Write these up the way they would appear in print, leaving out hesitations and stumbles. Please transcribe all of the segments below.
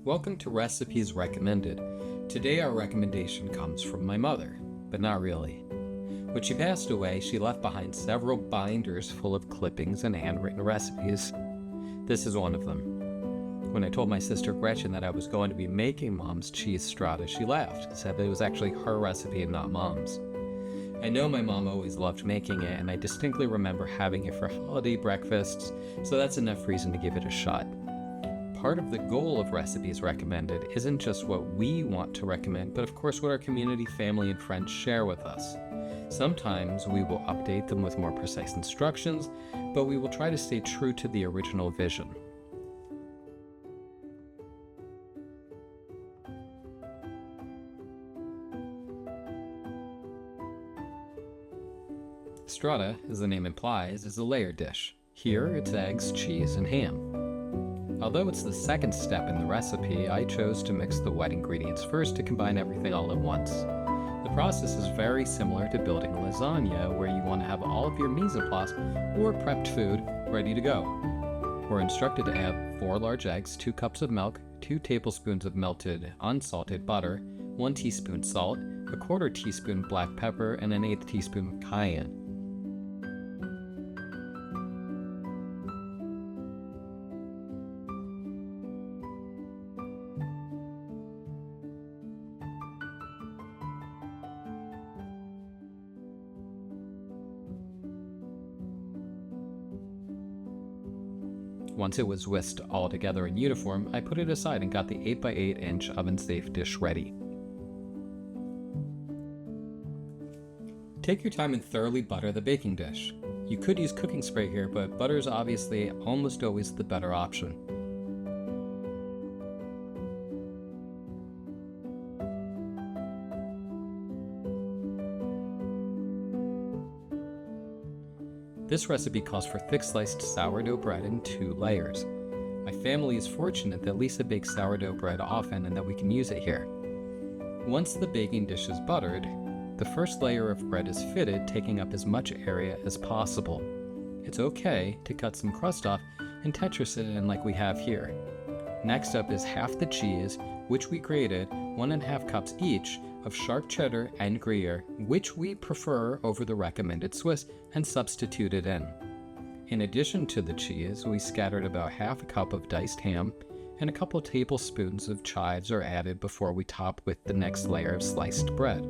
Welcome to Recipes Recommended. Today our recommendation comes from my mother, but not really. When she passed away, she left behind several binders full of clippings and handwritten recipes. This is one of them. When I told my sister Gretchen that I was going to be making Mom's cheese strata, she laughed, said that it was actually her recipe and not Mom's. I know my mom always loved making it, and I distinctly remember having it for holiday breakfasts, so that's enough reason to give it a shot. Part of the goal of Recipes Recommended isn't just what we want to recommend, but of course what our community, family, and friends share with us. Sometimes we will update them with more precise instructions, but we will try to stay true to the original vision. Strata, as the name implies, is a layered dish. Here, it's eggs, cheese, and ham. Although it's the second step in the recipe, I chose to mix the wet ingredients first to combine everything all at once. The process is very similar to building lasagna, where you want to have all of your mise en place or prepped food ready to go. We're instructed to add 4 large eggs, 2 cups of milk, 2 tablespoons of melted unsalted butter, 1 teaspoon salt, a 1/4 teaspoon black pepper, and an 1/8 teaspoon cayenne. Once it was whisked all together in uniform, I put it aside and got the 8x8 inch oven-safe dish ready. Take your time and thoroughly butter the baking dish. You could use cooking spray here, but butter is obviously almost always the better option. This recipe calls for thick sliced sourdough bread in 2 layers. My family is fortunate that Lisa bakes sourdough bread often and that we can use it here. Once the baking dish is buttered, the first layer of bread is fitted, taking up as much area as possible. It's okay to cut some crust off and Tetris it in like we have here. Next up is half the cheese, which we grated, 1½ cups each, of sharp cheddar and Gruyere, which we prefer over the recommended Swiss, and substitute it in. In addition to the cheese, we scattered about ½ cup of diced ham, and a couple tablespoons of chives are added before we top with the next layer of sliced bread.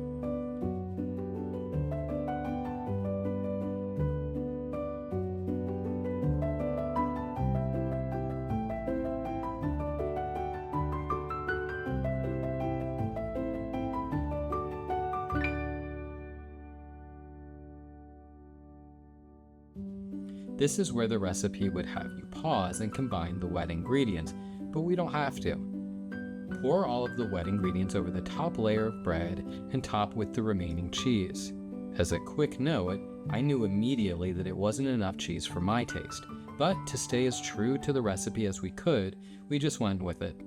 This is where the recipe would have you pause and combine the wet ingredients, but we don't have to. Pour all of the wet ingredients over the top layer of bread and top with the remaining cheese. As a quick note, I knew immediately that it wasn't enough cheese for my taste, but to stay as true to the recipe as we could, we just went with it.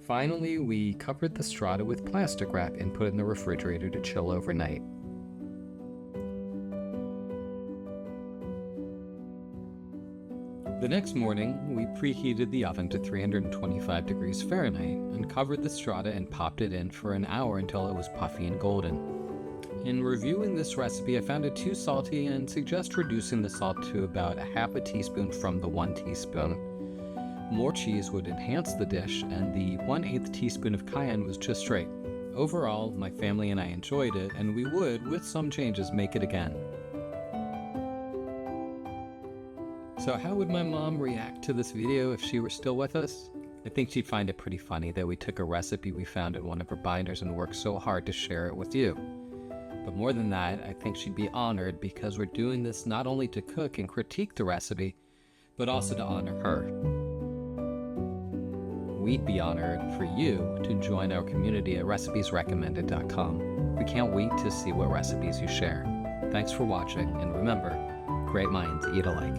Finally, we covered the strata with plastic wrap and put it in the refrigerator to chill overnight. The next morning, we preheated the oven to 325 degrees Fahrenheit and covered the strata and popped it in for an hour until it was puffy and golden. In reviewing this recipe, I found it too salty and suggest reducing the salt to about ½ teaspoon from the 1 teaspoon. More cheese would enhance the dish, and the 1/8 teaspoon of cayenne was just right. Overall, my family and I enjoyed it, and we would, with some changes, make it again. So how would my mom react to this video if she were still with us? I think she'd find it pretty funny that we took a recipe we found in one of her binders and worked so hard to share it with you. But more than that, I think she'd be honored because we're doing this not only to cook and critique the recipe, but also to honor her. We'd be honored for you to join our community at recipesrecommended.com. We can't wait to see what recipes you share. Thanks for watching, and remember, great minds eat alike.